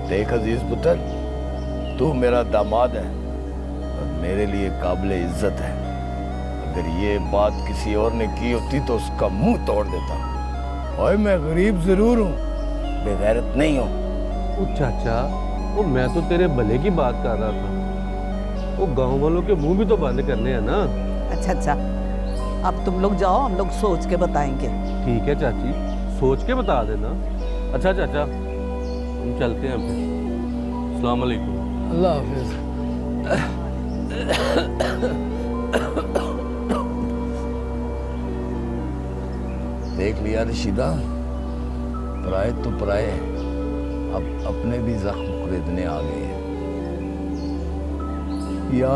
देख अजीज पुत्र, तू मेरा दामाद है और मेरे लिए काबिल इज्जत है। अगर ये बात किसी और ने की होती तो उसका मुंह तोड़ देता। और मैं गरीब जरूर हूँ, बेगैरत नहीं हूँ। ओ चाचा, वो मैं तो तेरे भले की बात कर रहा था। वो गांव वालों के मुंह भी तो बंद करने हैं ना। अच्छा, अब तुम लोग जाओ, हम लोग सोच के बताएंगे। ठीक है चाची, सोच के बता देना। अच्छा चाचा, हम चलते हैं फिर। अस्सलाम वालेकुम। अल्लाह हाफिज। देख लिया रशीदा, पराए तो पराए, अब अपने भी जख्म खरीदने आ गए हैं। या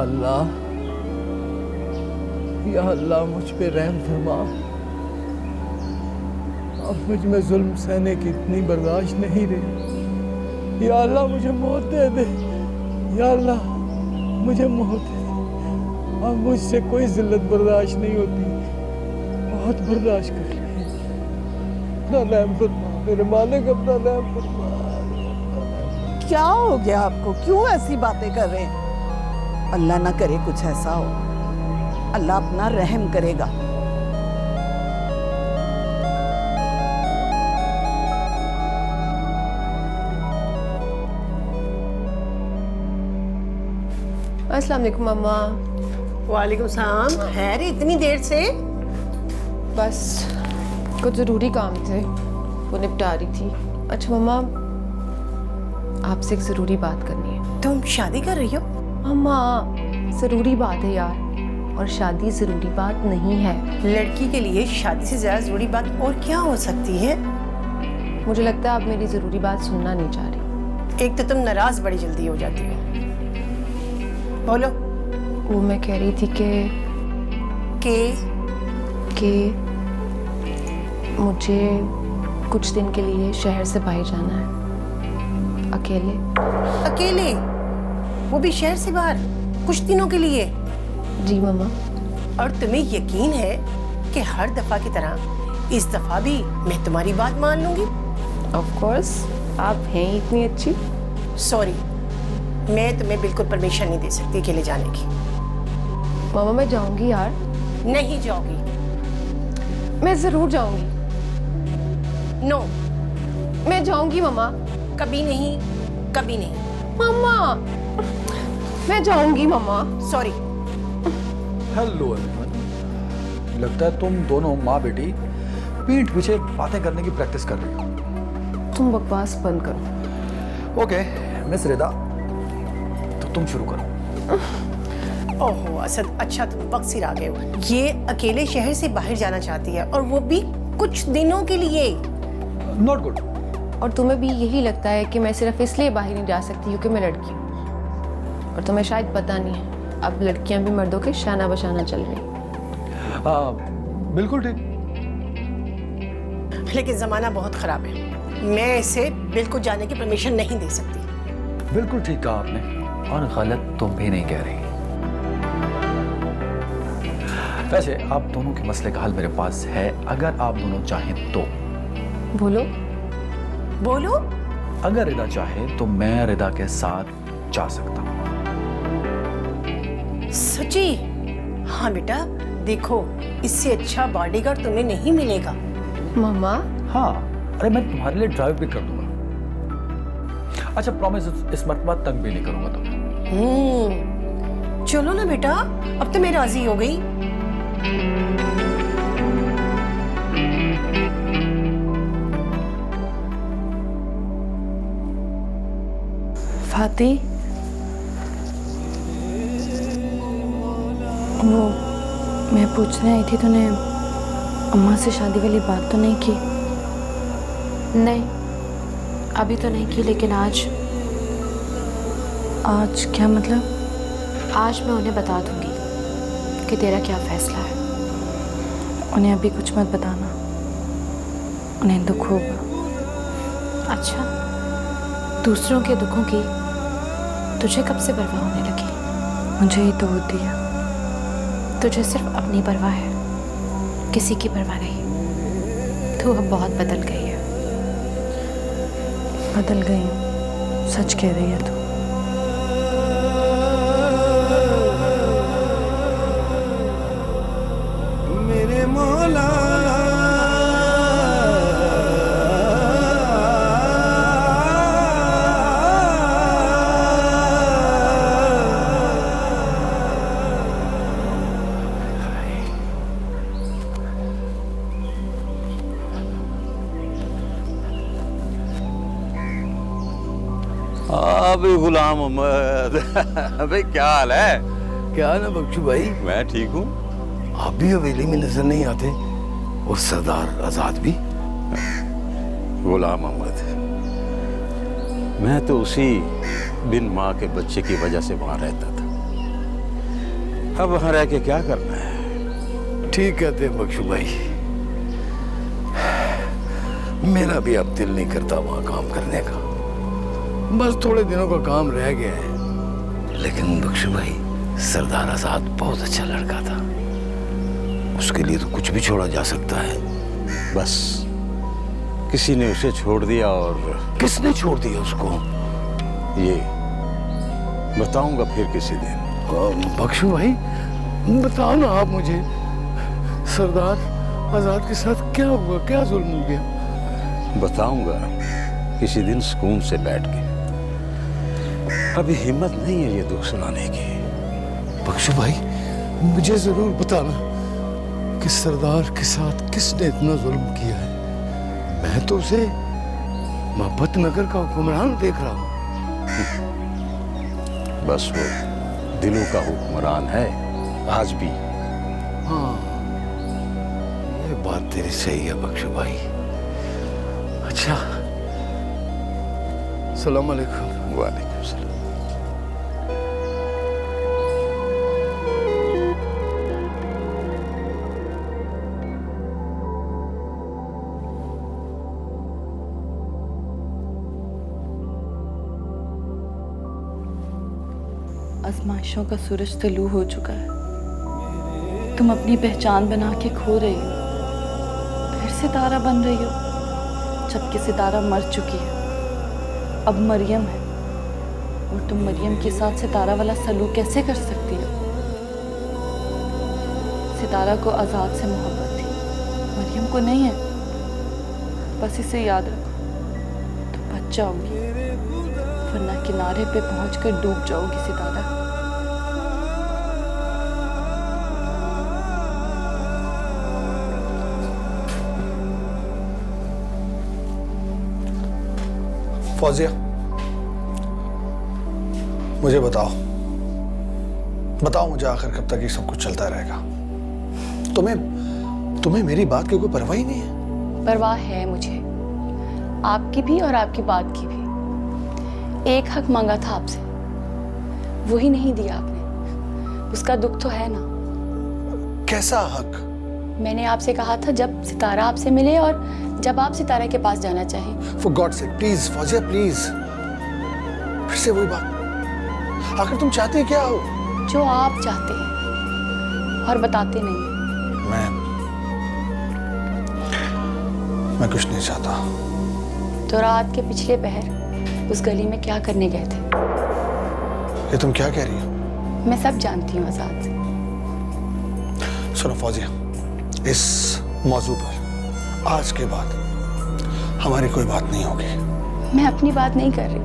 अल्लाह मुझ पे रहम फरमा। अब मुझ में जुल्म सहने की इतनी बर्दाश्त नहीं रही। या अल्लाह मुझे मौत दे दे। या अल्लाह मुझे मौत दे दे। अब मुझसे कोई जिल्लत बर्दाश्त नहीं होती, बहुत बर्दाश्त कर ली। अपना रहम फरमा मेरे मालिक, अपना रहम फरमा। क्या हो गया आपको? क्यों ऐसी बातें कर रहे हैं? अल्लाह ना करे कुछ ऐसा हो, अल्लाह अपना रहम करेगा। अस्सलाम वालेकुम मम्मा। वालेकुम सलाम। खैर इतनी देर से? बस कुछ ज़रूरी काम थे, वो निपटा रही थी। अच्छा मम्मा, आपसे एक ज़रूरी बात करनी है। तुम शादी कर रही हो? मम्मा ज़रूरी बात है यार, और शादी ज़रूरी बात नहीं है। लड़की के लिए शादी से ज्यादा जरूरी बात और क्या हो सकती है? मुझे लगता है आप मेरी ज़रूरी बात सुनना नहीं चाह रही। एक तो तुम नाराज बड़ी जल्दी हो जाती हो। बोलो। वो मैं कह रही थी कि मुझे कुछ दिन के लिए शहर से बाहर जाना है, अकेले। अकेले? वो भी शहर से बाहर कुछ दिनों के लिए? जी मम्मा। और तुम्हें यकीन है कि हर दफा की तरह इस दफा भी मैं तुम्हारी बात मान लूंगी? ऑफ कोर्स, आप हैं इतनी अच्छी। सॉरी, मैं तुम्हें बिल्कुल परमिशन नहीं दे सकती अकेले जाने की। मामा मैं जाऊंगी यार। नहीं जाओगी। मैं जरूर जाऊंगी। नो। मैं जाऊंगी मामा। कभी नहीं, कभी नहीं। मामा मैं जाऊंगी मामा। सॉरी। हेलो एवरीवन, लगता है तुम दोनों माँ बेटी पीठ पीछे बातें करने की प्रैक्टिस कर रही हो। तुम बकवास बंद करो। ओके मिस रिदा, तो तुम शुरू करो। ओहो असद, अच्छा तुम वक्त सिर आ गए हो। ये अकेले शहर से बाहर जाना चाहती है और वो भी कुछ दिनों के लिए। Not good. और तुम्हें भी यही लगता है कि मैं सिर्फ इसलिए बाहर नहीं जा सकती क्योंकि मैं लड़की हूँ। और तुम्हें शायद पता नहीं है, अब लड़कियां भी मर्दों के शाना बशाना चल रही। बिल्कुल ठीक। लेकिन जमाना बहुत खराब है, मैं इसे बिल्कुल जाने की परमिशन नहीं दे सकती। बिल्कुल ठीक कहा आपने, और गलत तुम भी नहीं कह रही। वैसे आप दोनों के मसले का हल मेरे पास है, अगर आप दोनों चाहें तो। बोलो। बोलो। अगर रिदा चाहे तो मैं रिदा के साथ जा सकता हूँ। सच्ची? हाँ बेटा, देखो इससे अच्छा बॉडीगार्ड तुम्हें नहीं मिलेगा। मामा। हाँ, अरे मैं तुम्हारे लिए ड्राइव भी कर दूंगा। अच्छा प्रॉमिस, इस मरतबा तंग भी नहीं करूंगा तुम्हें। चलो ना बेटा, अब तो मैं राजी हो गई। फाती, वो मैं पूछने आई थी, तूने अम्मा से शादी वाली बात तो नहीं की? नहीं, अभी तो नहीं की, लेकिन आज क्या मतलब? आज मैं उन्हें बता दूंगी कि तेरा क्या फैसला है। उन्हें अभी कुछ मत बताना, उन्हें दुख होगा। अच्छा, दूसरों के दुखों की तुझे कब से परवाह होने लगी? मुझे ही तो होती है। तुझे सिर्फ अपनी परवाह है, किसी की परवाह नहीं। तू अब बहुत बदल गई है। बदल गई हूँ, सच कह रही है तू। मेरे मौला अबे गुलाम मोहम्मद अबे क्या हाल है? क्या ना बख्शू भाई, मैं ठीक हूँ। आप भी हवेली में नजर नहीं आते और सरदार आजाद भी। गुलाम मोहम्मद, मैं तो उसी बिन माँ के बच्चे की वजह से वहां रहता था। अब वहां रह के क्या करना है? ठीक कहते हैं बख्शू भाई, मेरा भी अब दिल नहीं करता वहां काम करने का। बस थोड़े दिनों का काम रह गया है। लेकिन बख्शू भाई, सरदार आजाद बहुत अच्छा लड़का था, उसके लिए तो कुछ भी छोड़ा जा सकता है। बस किसी ने उसे छोड़ दिया। और किसने छोड़ दिया उसको? ये बताऊंगा फिर किसी दिन। बख्शू भाई बताओ ना आप मुझे, सरदार आजाद के साथ क्या हुआ, क्या जुल्म हो गया? बताऊंगा किसी दिन सुकून से बैठ के। अभी हिम्मत नहीं है ये दुख सुनाने की। बख्शू भाई मुझे जरूर बताना कि सरदार के साथ किसने इतना जुल्म किया है। मैं तो उसे मोहब्बत नगर का हुक्मरान देख रहा हूँ। बस वो दिलों का हुक्मरान है आज भी। हाँ, ये बात तेरी सही है बख्शू भाई। अच्छा, सलाम अलैकुम। वालेकुम सलाम। आजमाइशों का सूरज तलू हो चुका है। तुम अपनी पहचान बना के खो रही हो, फिर सितारा बन रही हो, जबकि सितारा मर चुकी है। अब मरियम है और तुम मरियम के साथ सितारा वाला सलूक कैसे कर सकती हो? सितारा को आजाद से मोहब्बत थी, मरियम को नहीं है। बस इसे याद रखो, तुम बच जाओगी, वरना किनारे पे पहुंचकर डूब जाओगी सितारा। फौजिया, मुझे बताओ मुझे आखिर कब तक ये सब कुछ चलता रहेगा? तुम्हें मेरी बात की कोई परवाह ही नहीं है? परवाह है मुझे, आपकी भी और आपकी बात की भी। एक हक मांगा था आपसे, वही नहीं दिया आपने। उसका दुख तो है ना। कैसा हक? मैंने आपसे कहा था जब सितारा आपसे मिले और जब आप सितारा के पास जाना चाहें। For God sake please Fauzia, please. फिर से वही बात। आखिर तुम चाहते क्या हो? जो आप चाहते हैं और बताते नहीं हैं। मैं कुछ नहीं चाहता। तो रात के पिछले पहर उस गली में क्या करने गए थे? ये तुम क्या कह रही हो? मैं सब जानती हूँ आजाद। सुनो फौजिया, इस मौजू पर आज के बाद हमारी कोई बात नहीं होगी। मैं अपनी बात नहीं कर रही।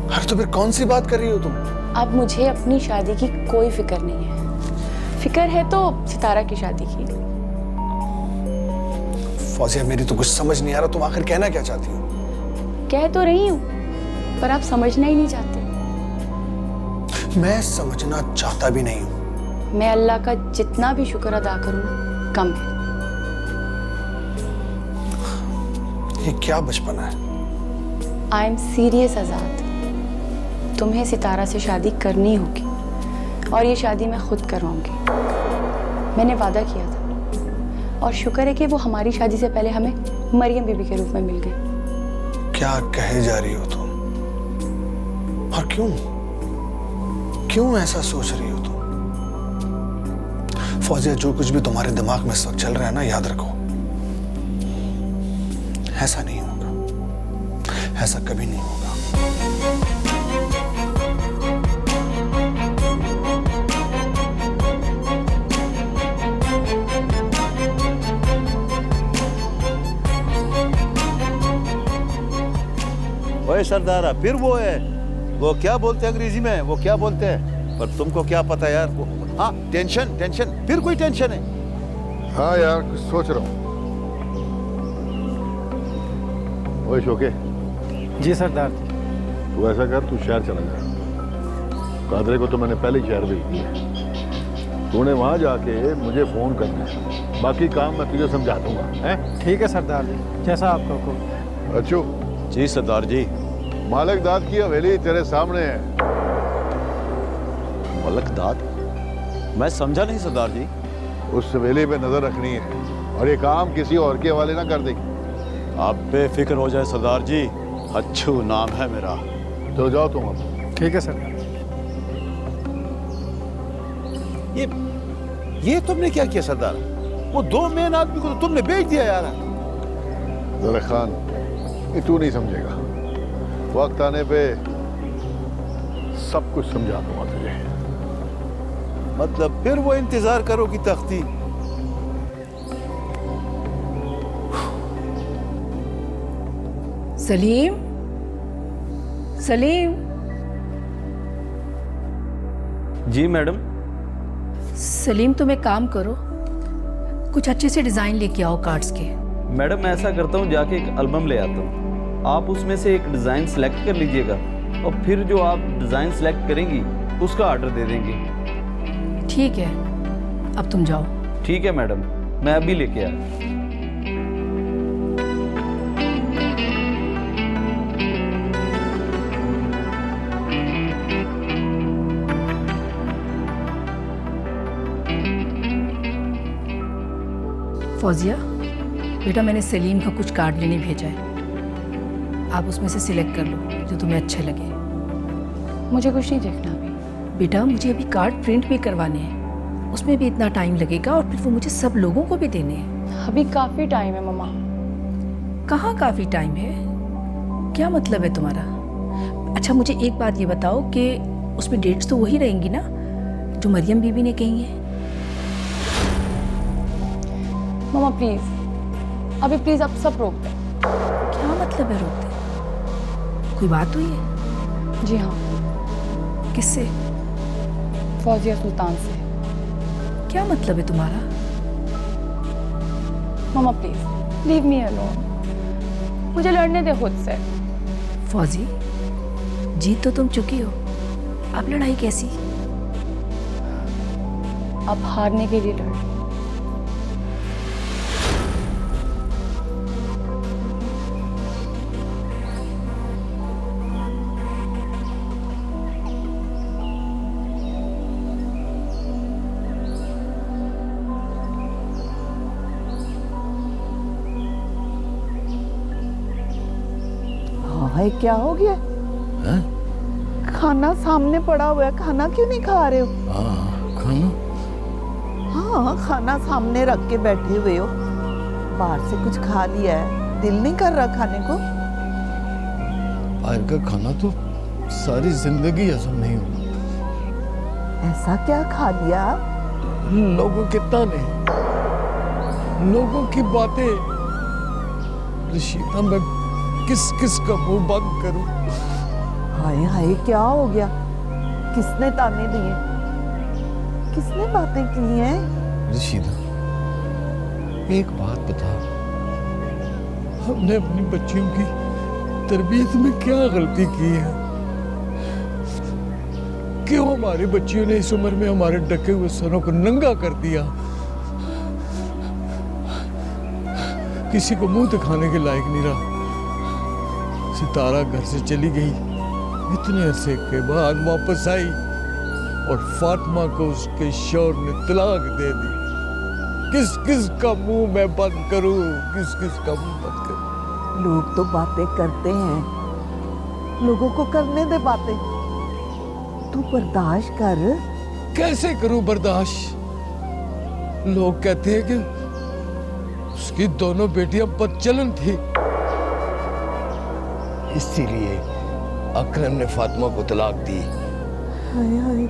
अरे तो फिर कौन सी बात कर रही हो तुम? अब मुझे अपनी शादी की कोई फिक्र नहीं है। फिक्र है तो सितारा की शादी की। फौजिया, मेरी तो कुछ समझ नहीं आ रहा, तुम आखिर कहना क्या चाहती हो? कह तो रही हूँ, पर आप समझना ही नहीं चाहते। मैं समझना चाहता भी नहीं हूँ। मैं अल्लाह का जितना भी शुक्र अदा करूँ ना, कम है। ये क्या बचपना है? आई एम सीरियस आजाद। तुम्हें सितारा से शादी करनी होगी और ये शादी मैं खुद करवाऊंगी। मैंने वादा किया था और शुक्र है कि वो हमारी शादी से पहले हमें मरियम बीबी के रूप में मिल गई। क्या कहे जा रही हो तुम? और क्यों ऐसा सोच रही हो तुम? फौजिया, जो कुछ भी तुम्हारे दिमाग में इस वक्त चल रहा है ना, याद रखो, ऐसा नहीं होगा, ऐसा कभी नहीं होगा। ओए सरदारा, फिर वो है, वो क्या बोलते हैं अंग्रेजी में, वो क्या बोलते हैं, पर तुमको क्या पता यार वो, हाँ टेंशन, टेंशन, फिर कोई टेंशन है। हाँ यार कुछ सोच रहा हूँ। ओए शोके, जी सरदार। तू ऐसा कर, तू शहर चला जा। कादरे को तो मैंने पहले ही शहर भेज दिया। तूने वहां जाके मुझे फोन करना है, बाकी काम मैं तुझे समझा दूंगा। हैं? ठीक है सरदार जी, जैसा आपका हुक्म। अच्छू, जी सरदार जी। मालिकदाद की हवेली तेरे सामने है। मलकदाद? मैं समझा नहीं सरदार जी। उस हवेली पे नजर रखनी है और ये काम किसी और के हवाले ना कर देगी। आप बेफिक्र हो जाए सरदार जी, अच्छू नाम है मेरा। तो जाओ तुम अब। ठीक है सरदार। ये तुमने क्या किया सरदार? वो 2 मेन आदमी को तो तुमने बेच दिया यार। जरा खान, ये तू नहीं समझेगा, वक्त आने पे सब कुछ समझा दूंगा तुझे। मतलब फिर वो इंतजार करो की तख्ती। सलीम, सलीम, जी मैडम। सलीम तुम एक काम करो, कुछ अच्छे से डिज़ाइन लेके आओ कार्ड्स के। मैडम मैं ऐसा करता हूँ, जाके एक एल्बम ले आता हूँ, आप उसमें से एक डिज़ाइन सेलेक्ट कर लीजिएगा और फिर जो आप डिज़ाइन सेलेक्ट करेंगी उसका ऑर्डर दे देंगे। ठीक है, अब तुम जाओ। ठीक है मैडम, मैं अभी लेके आया। फौजिया, बेटा मैंने सलीम का कुछ कार्ड लेने भेजा है, आप उसमें से सिलेक्ट कर लो जो तुम्हें अच्छे लगे। मुझे कुछ नहीं देखना अभी। बेटा मुझे अभी कार्ड प्रिंट भी करवाने हैं, उसमें भी इतना टाइम लगेगा और फिर वो मुझे सब लोगों को भी देने हैं। अभी काफ़ी टाइम है मम्मा। कहाँ काफ़ी टाइम है? क्या मतलब है तुम्हारा? अच्छा मुझे एक बात ये बताओ कि उसमें डेट्स तो वही रहेंगी ना जो मरियम बीबी ने कही है? मम्मा प्लीज़, अभी प्लीज़ आप सब रोक दें। क्या मतलब है रोक दे? कोई बात हुई है? जी हाँ, किससे? फौजिया सुल्तान से। क्या मतलब है तुम्हारा? मम्मा प्लीज़ लीव मी अलोन, मुझे लड़ने दे खुद से। फौजी, जीत तो तुम चुकी हो, अब लड़ाई कैसी? अब हारने के लिए लड़। हाय क्या हो गया? हैं? खाना सामने पड़ा हुआ है, खाना क्यों नहीं खा रहे हो? खाना? हाँ खाना सामने रख के बैठे हुए हो, बाहर से कुछ खा लिया है, दिल नहीं कर रहा खाने को? बाहर का खाना तो सारी जिंदगी हजम नहीं होगा। ऐसा क्या खा लिया? लोगों के ताने, लोगों की बातें, रशीदा मैं किस किस का मुंह बंद करूं? हाय हाय क्या हो गया? किसने ताने दिए? किसने बातें की हैं? रशीदा एक बात बता, हमने अपनी बच्चियों की तरबियत में क्या गलती की है? क्यों हमारी बच्चियों ने इस उम्र में हमारे ढके हुए सरों को नंगा कर दिया? किसी को मुंह दिखाने के लायक नहीं रहा। सितारा घर से चली गई, इतने अरसे के बाद वापस आई और फातिमा को उसके शौहर ने तलाक दे दी। किस किस का मुंह मैं बंद करूं? किस किस का मुंह बंद करूं? लोग तो बातें करते हैं, लोगों को करने दे बातें, तू बर्दाश्त कर। कैसे करूं बर्दाश्त? लोग कहते हैं कि उसकी दोनों बेटियां बदचलन थी, इसीलिए अकरम ने फातिमा को तलाक दी। हाय हाय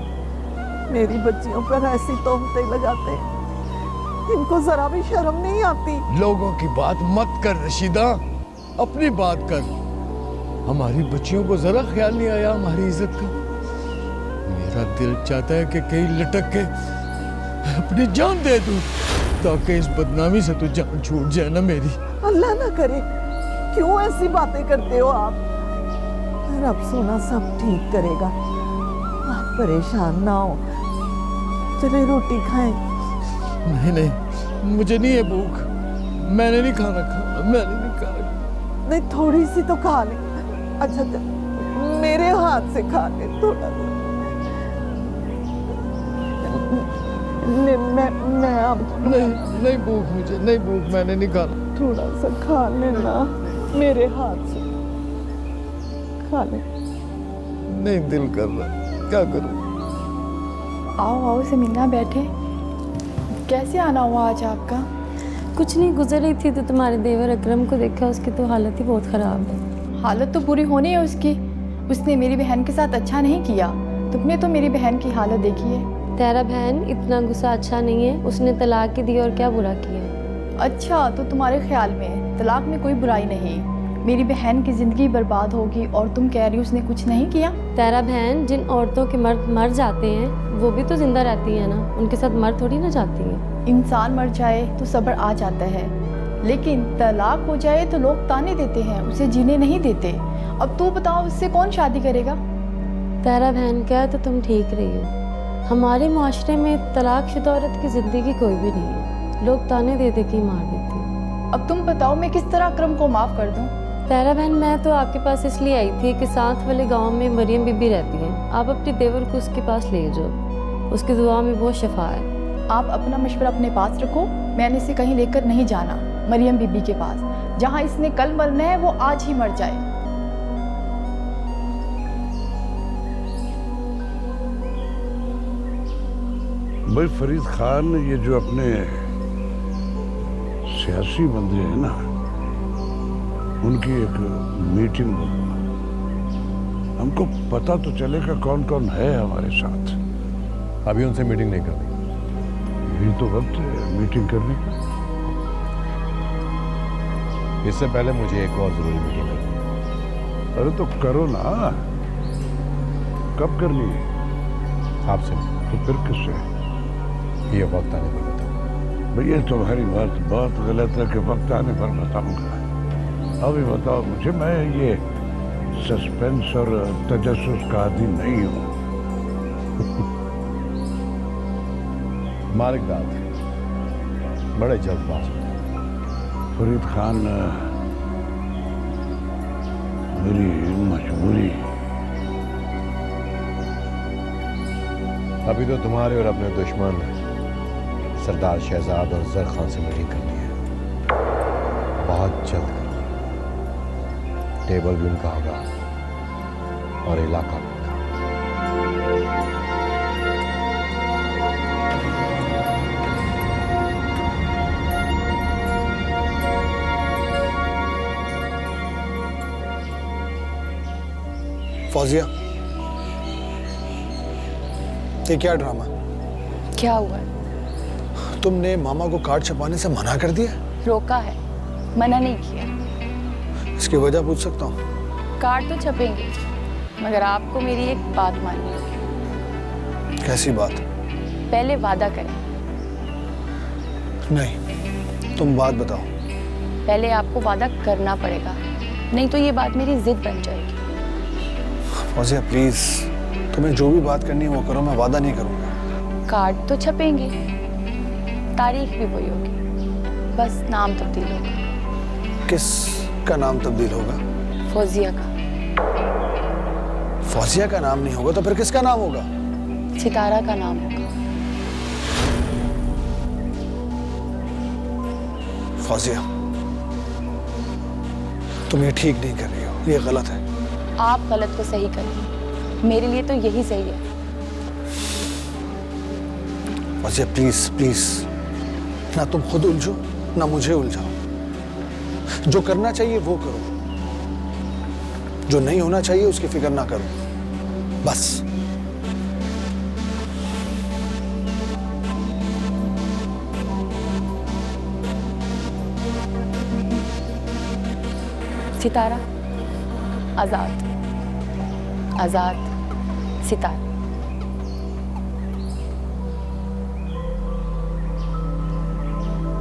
मेरी बच्चियों पर ऐसी तोहमतें लगाते हैं, इनको जरा भी शर्म नहीं आती। लोगों की बात मत कर रशीदा, अपनी बात कर। हमारी बच्चियों को जरा ख्याल नहीं आया हमारी इज्जत का। मेरा दिल चाहता है कि कहीं लटक के अपनी जान दे दूं ताकि इस बदनामी से तो जान छूट जाए ना मेरी। अल्लाह ना करे, क्यों ऐसी बातें करते हो आप? रब सोना सब ठीक करेगा, आप परेशान ना हो। चले रोटी खाएं। नहीं नहीं, मुझे नहीं है भूख, मैंने नहीं खाना मैंने नहीं खाना। नहीं, थोड़ी सी तो खा ले। अच्छा मेरे हाथ से खा ले थोड़ा। मैं अब नहीं भूख, मुझे नहीं भूख, मैंने नहीं खाना। थोड़ा सा खा लेना मेरे हाथ से, खा ले। नहीं दिल कर रहा, क्या करूं? आओ आओ समीना, बैठे। कैसे आना हुआ आज आपका? कुछ नहीं, गुजर रही थी तो तुम्हारे देवर अकरम को देखा, उसकी तो हालत ही बहुत ख़राब है। हालत तो बुरी होनी है उसकी। उसने मेरी बहन के साथ अच्छा नहीं किया। तुमने तो मेरी बहन की हालत देखी है। तेरा बहन इतना गुस्सा अच्छा नहीं है, उसने तलाक ही दी और क्या बुरा किया। अच्छा, तो तुम्हारे ख्याल में तलाक में कोई बुराई नहीं, मेरी बहन की ज़िंदगी बर्बाद होगी और तुम कह रही हो उसने कुछ नहीं किया? तेरा बहन, जिन औरतों के मर्द मर जाते हैं वो भी तो जिंदा रहती है ना, उनके साथ मर थोड़ी ना जाती है। इंसान मर जाए तो सब्र आ जाता है, लेकिन तलाक हो जाए तो लोग ताने देते हैं, उसे जीने नहीं देते। अब तू बताओ, उससे कौन शादी करेगा? तेरा बहन क्या है तो तुम ठीक रही हो। हमारे माशरे में तलाकशुदा औरत की ज़िंदगी कोई भी नहीं है, लोग ताने दे दे के ही मार देते हैं। अब तुम बताओ मैं किस तरह अकरम को माफ़ कर दूँ? तेरा बहन, मैं तो आपके पास इसलिए आई थी कि साथ वाले गांव में मरियम बीबी रहती है, आप अपने देवर को उसके पास ले जाओ, उसकी दुआ में बहुत शफा है। आप अपना मशवरा अपने पास रखो, मैंने इसे कहीं लेकर नहीं जाना। मरियम बीबी के पास, जहाँ इसने कल मरना है वो आज ही मर जाए। भाई फरीद खान, ये जो अपने सियासी बंदे हैं ना, उनकी एक मीटिंग बुलवा, हमको पता तो चलेगा कौन कौन है हमारे साथ। अभी उनसे मीटिंग नहीं करनी, यही तो वक्त है मीटिंग करने का। इससे पहले मुझे एक और जरूरी मीटिंग करनी है। अरे तो करो ना, कब करनी है? आपसे। तो फिर किससे? ये वक्त आने पर बताऊंगा। भैया तुम्हारी बात बहुत गलत है कि वक्त आने पर बताऊंगा। अभी बताओ मुझे, मैं ये सस्पेंस और तजस्सुस का आदि नहीं हूं। मालिक दाद बड़े जल्दबाज हैं। फरीद खान, मेरी मजबूरी। अभी तो तुम्हारे और अपने दुश्मन सरदार शहजाद और जर खान से मीटिंग करनी है, बहुत जल्द करनी है। टेबल भी उनका होगा और इलाका भी उनका। फौजिया, ये क्या ड्रामा? क्या हुआ है? तुमने मामा को कार्ड छपाने से मना कर दिया? रोका है, मना नहीं किया। इसकी वजह पूछ सकता हूँ? कार्ड तो छपेंगे, मगर आपको मेरी एक बात माननी होगी। कैसी बात? पहले वादा करें। नहीं, तुम बात बताओ। पहले आपको वादा करना पड़ेगा, नहीं तो ये बात मेरी जिद बन जाएगी। फौजिया प्लीज, तुम्हें जो भी बात करनी है वो करो, मैं वादा नहीं करूँगा। कार्ड तो छपेंगे, तारीख भी वही होगी, बस नाम तब्दील होगा। किस का नाम तब्दील होगा? फौजिया का। फौजिया का नाम नहीं होगा तो फिर किसका नाम होगा? सितारा का नाम होगा। फौजिया, तुम ये ठीक नहीं कर रही हो, ये गलत है। आप गलत को सही करेंगे, मेरे लिए तो यही सही है। फौजिया प्लीज प्लीज, ना तुम खुद उलझो ना मुझे उलझाओ। जो करना चाहिए वो करो, जो नहीं होना चाहिए उसकी फिक्र ना करो, बस। सितारा, आज़ाद, आज़ाद सितार।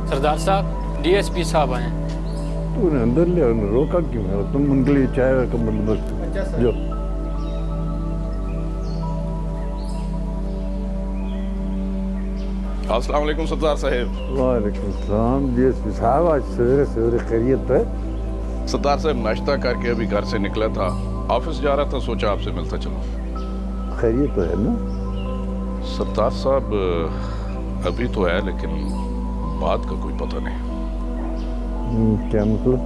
सरदार साहब, डीएसपी साहब आए हैं। तूने अंदर ले रोका क्यों है? तुम उनके लिए चाय का बंदोबस्त जो। अस्सलाम वालेकुम सरदार साहब। वालेकुम सलाम। डीएसपी साहब, आज सवेरे सवेरे खैरियत है? सरदार साहब, नाश्ता करके अभी घर से निकला था, ऑफिस जा रहा था, सोचा आपसे मिलता चलो। खैरियत तो है ना? सरदार साहब, अभी तो है लेकिन बात का कोई पता नहीं। क्या मतलब?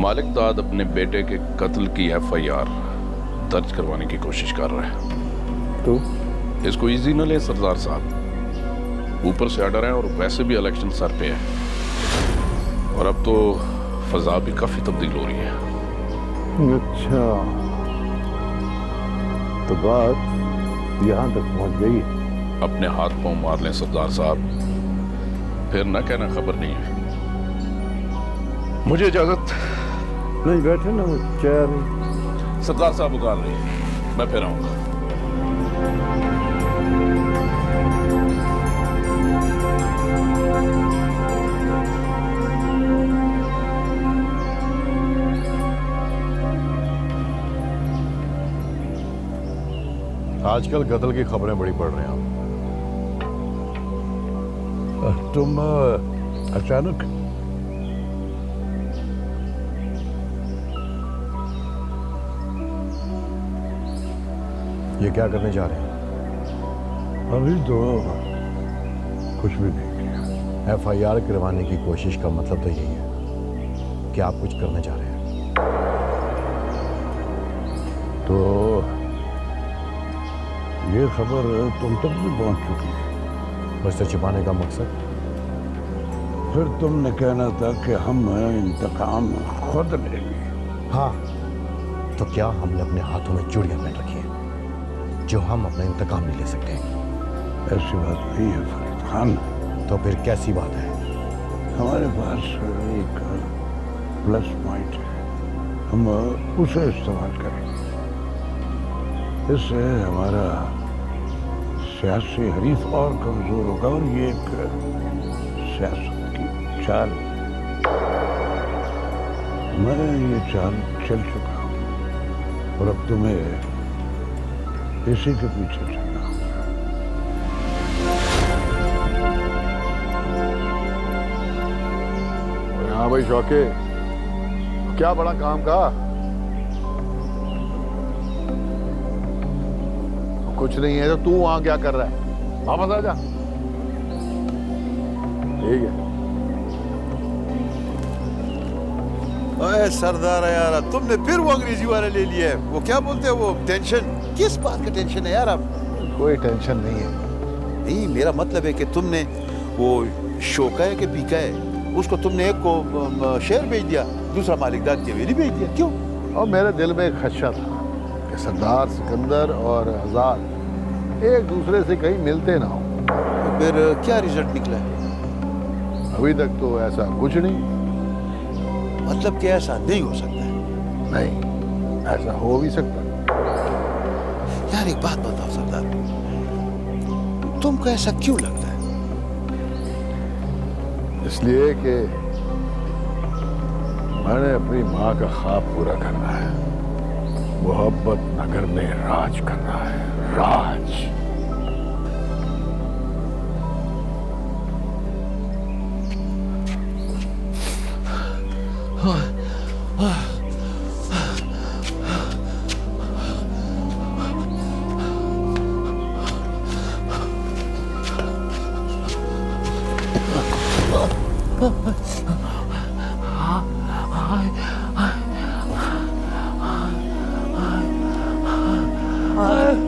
मालिक दाद अपने बेटे के कत्ल की FIR दर्ज करवाने की कोशिश कर रहा है। तो इसको इजी न ले सरदार साहब, ऊपर से ऑर्डर है और वैसे भी इलेक्शन सर पे है और अब तो फजा भी काफी तब्दील हो रही है। अच्छा, तो बात यहाँ तक पहुँच गई है। अपने हाथ पांव मार लें सरदार साहब, फिर न कहना खबर नहीं है। मुझे इजाजत। नहीं बैठे ना, वो चाय। सरदार साहब उतार रही है, मैं फिर आऊंगा। आजकल कत्ल की खबरें बड़ी पड़ रही हैं। तुम अचानक ये क्या करने जा रहे हैं? अभी तो कुछ भी नहीं किया। FIR करवाने की कोशिश का मतलब तो यही है कि आप कुछ करने जा रहे हैं। तो ये खबर तुम तक भी पहुंच चुकी है। बस छिपाने का मकसद? फिर तुमने कहना था कि हम इंतकाम खुद लेंगे। हाँ, तो क्या हमने अपने हाथों में चूड़ियां पहन रखी हैं जो हम अपना इंतकाम नहीं ले सकते? ऐसी बात नहीं है फरीद खान। तो फिर कैसी बात है? हमारे पास एक प्लस पॉइंट है, हम उसे इस्तेमाल करेंगे। इससे हमारा सियासी हरीफ और कमजोर होगा और ये एक सियासत की चाल। मैं ये चाल चल चुका हूं और अब तुम्हें इसी के पीछे चलना। हाँ भाई शौके, क्या बड़ा काम का? कुछ नहीं है तो तू वहां क्या कर रहा है? वापस आ जा। ठीक है। अरे सरदार यार, तुमने फिर वो अंग्रेजी वाला ले लिया है। वो क्या बोलते हैं, वो टेंशन? किस बात का टेंशन है यार? अब कोई टेंशन नहीं है। नहीं, मेरा मतलब है कि तुमने वो शोका है कि पीका है, उसको तुमने एक को शेर भेज दिया, दूसरा मालिकदार की हवेली भेज दिया। क्यों? और मेरे दिल में एक खदशा था कि सरदार सिकंदर और आजाद एक दूसरे से कहीं मिलते ना हो। तो फिर क्या रिजल्ट निकला है? अभी तक तो ऐसा कुछ नहीं। मतलब कि ऐसा नहीं हो सकता है? नहीं, ऐसा हो भी सकता। यार एक बात बताओ सरदार, तुमको ऐसा क्यों लगता है? इसलिए कि मैंने अपनी माँ का ख्वाब पूरा करना है। मोहब्बत नगर में राज करना है, राज।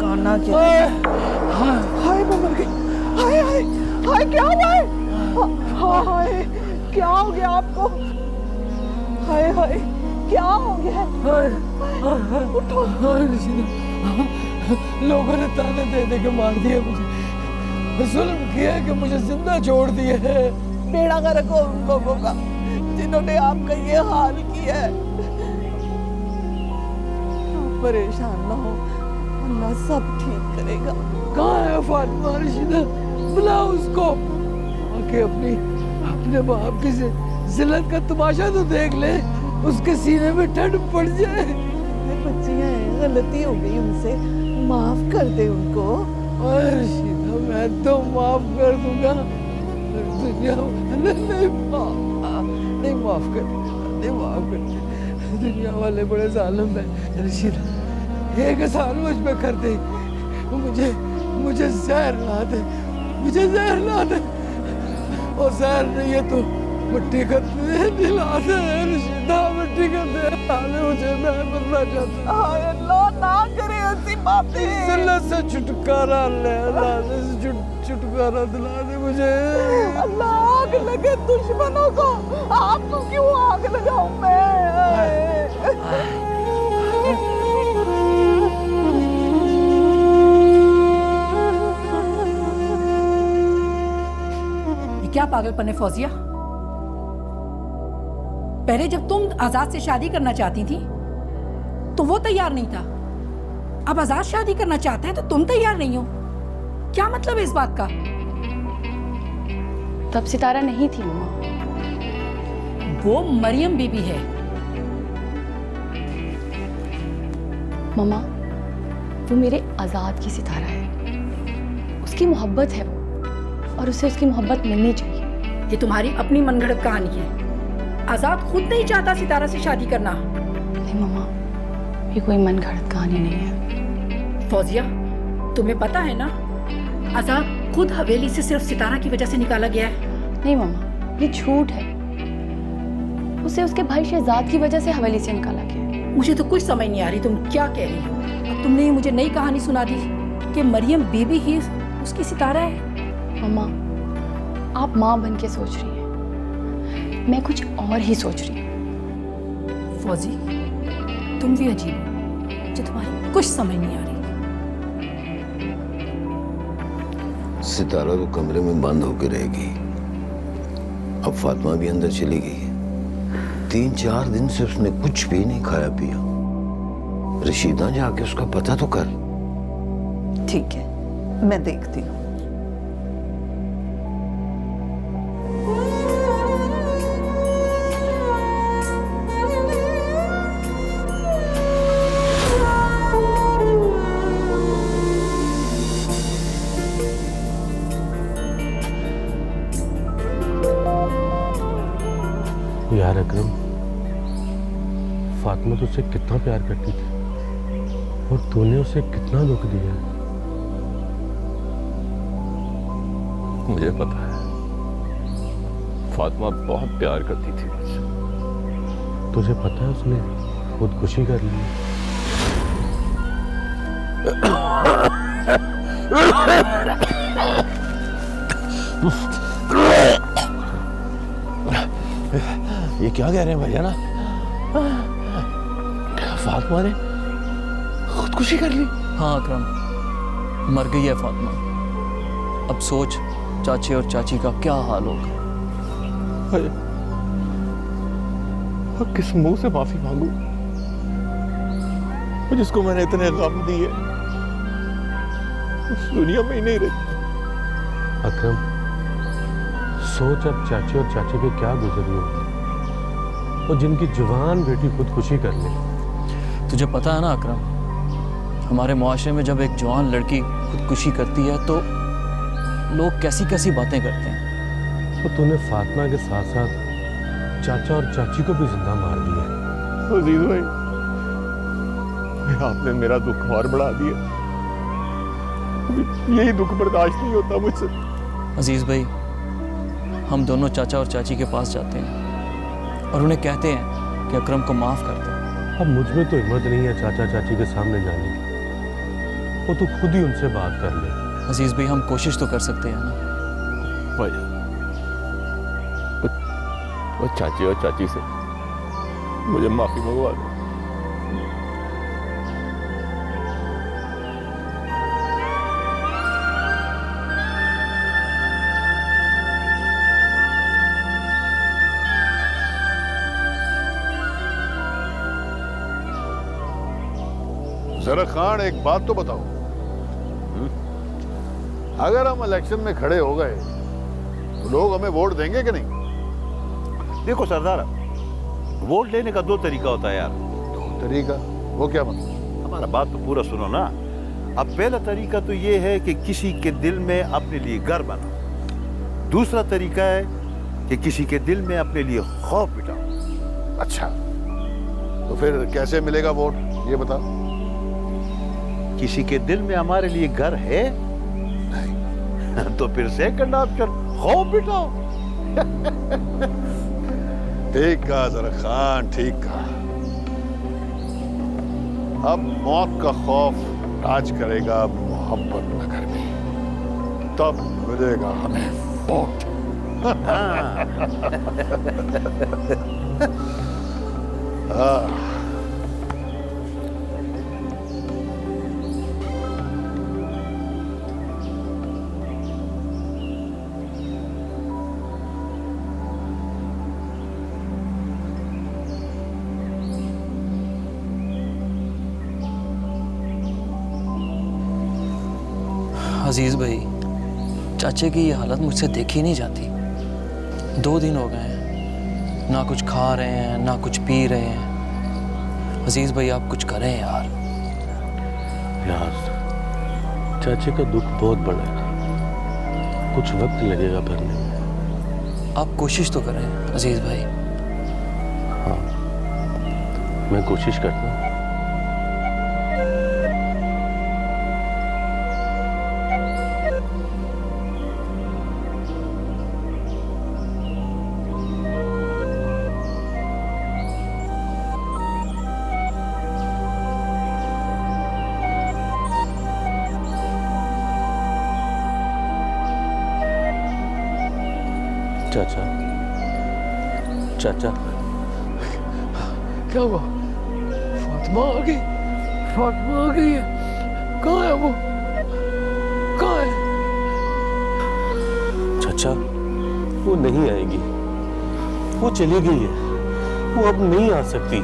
काना क्या? हाय मैं मर गई। हाय हाय हाय, क्या हुआ है? हाय क्या हो गया आपको? हाय हाय क्या हो गया? उठो। लोगों ने ताने दे दे के मार दिया मुझे, जुल्म किया कि मुझे जिंदा छोड़ दिए है। बेड़ा गर्क हो उन लोगों का जिन्होंने आपका ये हाल किया है। परेशान ना हो, अल्लाह सब ठीक करेगा। कहाँ है फातिमा रशीदा? बुला उसको, आके अपने बाप की जिल्लत का तमाशा तो देख ले, उसके सीने में ठंड पड़ जाए। बच्चियां हैं, गलती हो गई उनसे, माफ कर दे उनको। रशीदा मैं तो माफ कर दूंगा, दुनिया नहीं माफ कर, नहीं माफ कर। दुनिया वाले बड़े जालिम हैं रशीदा, एक एहसान मुझ पे कर दे, मुझे जहर ला दे, मुझे जहर ला दे। और जहर नहीं है तो मिट्टी का दिला दे रशीदा, मिट्टी का दिला दे मुझे, मैं मरना चाहता हूँ। हाय अल्लाह ना करे ऐसी बातें। जिल्लत से छुटकारा ले, अल्लाह से छुटकारा दिला दे मुझे। अल्लाह आग लगे दुश्मनों को, आपको क्यों आग लगाऊं मैं? ये क्या पागलपन है फौजिया? पहले जब तुम आजाद से शादी करना चाहती थी तो वो तैयार नहीं था, अब आजाद शादी करना चाहता है तो तुम तैयार नहीं हो। क्या मतलब है इस बात का? तब सितारा नहीं थी मम्मा। वो मरियम बीबी है। मम्मा वो मेरे आजाद की सितारा है, उसकी मोहब्बत है वो, और उसे उसकी मोहब्बत मिलनी चाहिए। ये तुम्हारी अपनी मनगढ़ंत कहानी है। आजाद खुद नहीं चाहता सितारा से शादी करना। नहीं मम्मा, ये कोई मनगढ़ंत कहानी नहीं है। फौजिया तुम्हें पता है ना, आजाद खुद हवेली से सिर्फ सितारा की वजह से निकाला गया है। नहीं मम्मा, ये झूठ है, उसे उसके भाई शहजाद की वजह से हवेली से निकाला गया है। मुझे तो कुछ समझ नहीं आ रही तुम क्या कह रही हो। अब तुमने मुझे नई कहानी सुना दी कि मरियम बीबी ही उसकी सितारा है। मम्मा आप माँ बन के सोच रही हैं, मैं कुछ और ही सोच रही हूँ। फौजी तुम भी अजीब हो, मुझे तुम्हारी कुछ समझ नहीं आ रही। सितारा तो कमरे में बंद होकर रहेगी, अब फातिमा भी अंदर चली गई है। 3-4 दिन से उसने कुछ भी नहीं खाया पिया। रशीदा जाके उसका पता तो कर। ठीक है, मैं देखती हूँ। यार अकरम, फातिमा तुझसे कितना प्यार करती थी और तूने उसे कितना दुख दिया। मुझे पता है, फातिमा बहुत प्यार करती थी मुझसे। तुझे पता है उसने खुदकुशी कर ली। ये क्या कह रहे हैं भैया ना? फातिमा ने खुदकुशी कर ली? हाँ अकरम, मर गई है फातिमा। अब सोच चाचे और चाची का क्या हाल होगा। किस मुंह से माफी मांगू जिसको मैंने इतने गम दिए, उस दुनिया में ही नहीं रही। अकरम सोच अब चाची और चाची पे क्या गुजरी होगी, और जिनकी जवान बेटी खुदकुशी कर ले। तुझे पता है ना अकरम, हमारे मुआशरे में जब एक जवान लड़की खुदकुशी करती है तो लोग कैसी कैसी बातें करते हैं। तो तूने फातिमा के साथ साथ चाचा और चाची को भी जिंदा मार दिया। अजीज भाई, आपने मेरा दुख और बढ़ा दिया। यही दुख बर्दाश्त नहीं होता मुझसे। अजीज भाई, हम दोनों चाचा और चाची के पास जाते हैं और उन्हें कहते हैं कि अकरम को माफ कर दो। अब मुझ में तो हिम्मत नहीं है चाचा चाची के सामने जाने की, वो तो खुद ही उनसे बात कर ले। अजीज भाई, हम कोशिश तो कर सकते हैं ना। वो चाची और चाची से मुझे माफी मंगवा दो। जरा खान एक बात तो बताओ, अगर हम इलेक्शन में खड़े हो गए तो लोग हमें वोट देंगे कि नहीं? देखो सरदार, वोट लेने का दो तरीका होता है यार। दो तरीका? वो क्या मतलब? हमारा बात तो पूरा सुनो ना। अब पहला तरीका तो ये है कि किसी के दिल में अपने लिए घर बना। दूसरा तरीका है कि किसी के दिल में अपने लिए खौफ बिठाओ। अच्छा, तो फिर कैसे मिलेगा वोट, ये बताओ। किसी के दिल में हमारे लिए घर है नहीं तो फिर सेकंड ऑप्शन खौफ बिठाओ। ठीक कहा जरा खान, ठीक कहा। अब मौत का खौफ राज करेगा मोहब्बत नगर में, तब मिलेगा हमें वोट। अजीज़ भाई, चाचे की ये हालत मुझसे देखी नहीं जाती। 2 दिन हो गए हैं, ना कुछ खा रहे हैं ना कुछ पी रहे हैं। अजीज़ भाई आप कुछ करें यार। यार चाचे का दुख बहुत बड़ा है, कुछ वक्त लगेगा भरने में। आप कोशिश तो करें अजीज़ भाई। हाँ, मैं कोशिश करता हूँ। चाचा, चाचा, क्या हुआ? फातिमा आ गई? फातिमा आ गई है? कहाँ है वो? कहाँ है? चाचा, वो नहीं आएगी, वो चली गई है, वो अब नहीं आ सकती।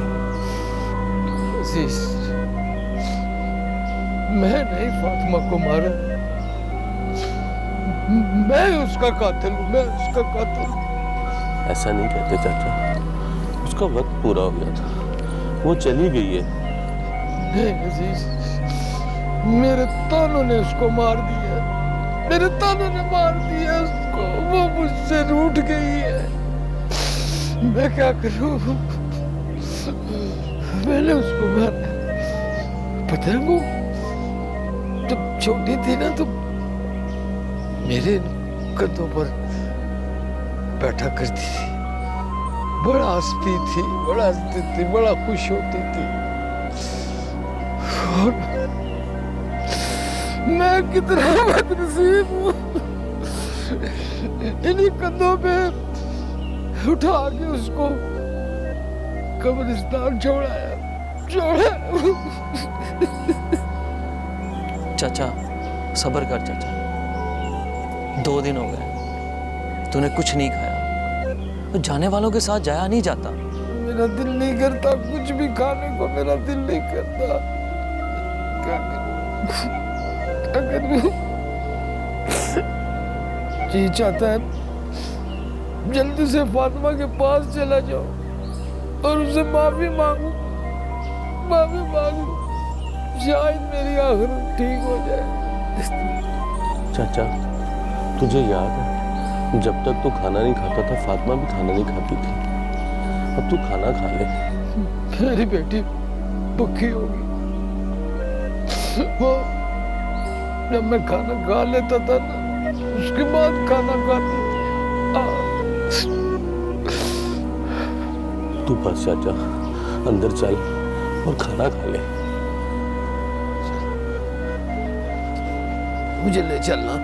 अजीज, मैं नहीं फातिमा को मारा, मैं उसका कातिल हूँ, मैं उसका कातिल हूँ। ऐसा नहीं कहते चाचा, उसका वक्त पूरा हो गया था, वो चली गई है। नहीं अजीज, मेरे तानों ने उसको मार दिया, मेरे तानों ने मार दिया उसको, वो मुझसे रूठ गई है। मैं क्या करूँ? मैंने उसको मारा। पता है वो जब छोटी थी ना तो मेरे कंधों पर बैठा करती थी, बड़ा हंसती थी, बड़ा हंसती थी, बड़ा खुश होती थी। और मैं कितना बदनसीब हूँ, इन्हीं कंधों पे उठा के उसको कब्रिस्तान छोड़ाया। चाचा सब्र कर चाचा, 2 दिन हो गए तूने कुछ नहीं खाया, तो जाने वालों के साथ जाया नहीं जाता। मेरा दिल नहीं करता कुछ भी खाने को, मेरा दिल नहीं करता। क्या करूं? जी चाहता है जल्दी से फातिमा के पास चला जाओ और उससे माफी मांगू, शायद मेरी आखिरत ठीक हो जाए। चाचा, तुझे याद है जब तक तू खाना नहीं खाता था फातिमा भी खाना नहीं खाती थी, अब तू खाना खा ले। मेरी बेटी भूखी होगी। वो जब मैं खाना खा लेता था ना, उसके बाद खाना खाती थी। तू बस चाचा अंदर चल और खाना खा ले। मुझे ले चलना,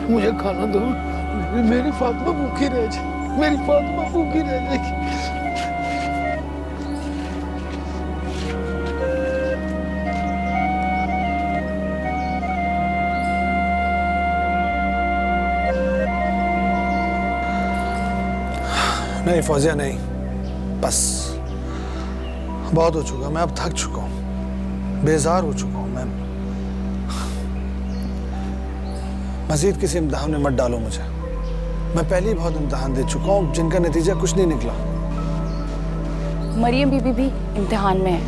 मुझे खाना दो, मेरी फातिमा भूखी रह जाए, मेरी फातिमा भूखी रह जाएगी। नहीं फौजिया नहीं, बस बहुत हो चुका, मैं अब थक चुका हूँ। बेजार हो चुका हूं मैं। मजीद किसी इम्तिहान में मत डालो मुझे। मैं पहले ही बहुत इम्तिहान दे चुका हूं जिनका नतीजा कुछ नहीं निकला। मरियम बीबी भी इम्तिहान में है।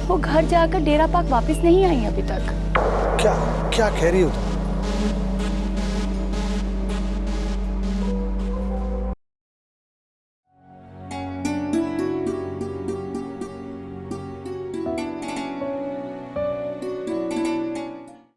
वो घर जाकर डेरा पाक वापस नहीं आई अभी तक। क्या क्या कह रही हो तुम?